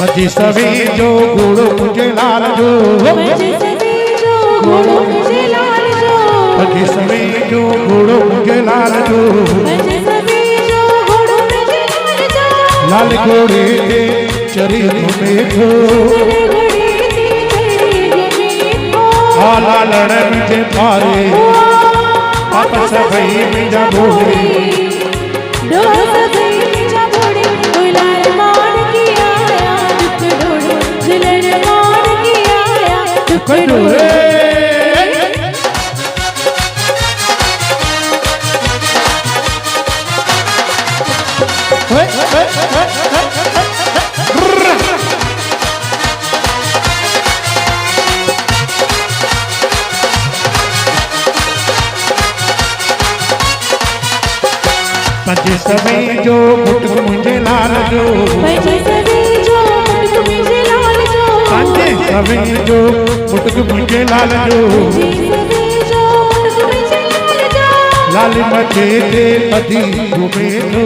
भजी सभी जो घोड़ो मुझे लाल जो, भजी सभी जो घोड़ो मुझे लाल जो, भजी सभी जो घोड़ो मुझे लाल जो, भजी सभी जो घोड़ो मुझे लाल जो, लाल घोड़े के चरित में थो, आला लड़न जे पारे आपस भई मिजा भोरे कोई डोरे भजी सभी जो मुटक मुझे लाल जो, भजी सभी जो मुटक मुझे लाल जो, भजी सभी जो मुटक मुझे लाल जो, भजी सभी जो मुटक मुझे लाल जो, लाल मचे दे पति घूमे तो,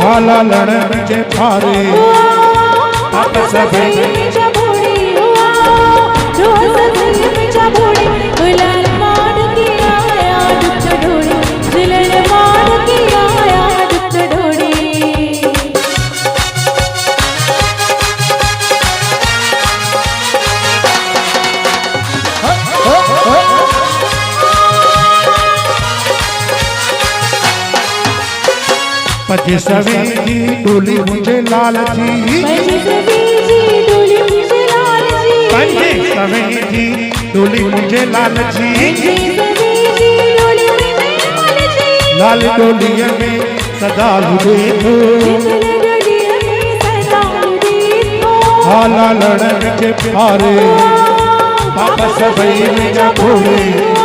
आला लड़न जे पारे आपस भई भजी सभी जी डोली मुझे लाल जी, भजी सभी जी डोली मुझे लाल जी, भजी सभी जी डोली मुझे लाल जी, भजी सभी जी डोली मुझे लाल जी, लाल डोलिया में सदा लुड़े हो, आला लड़न जे पारे आपस भई मिजा भोरे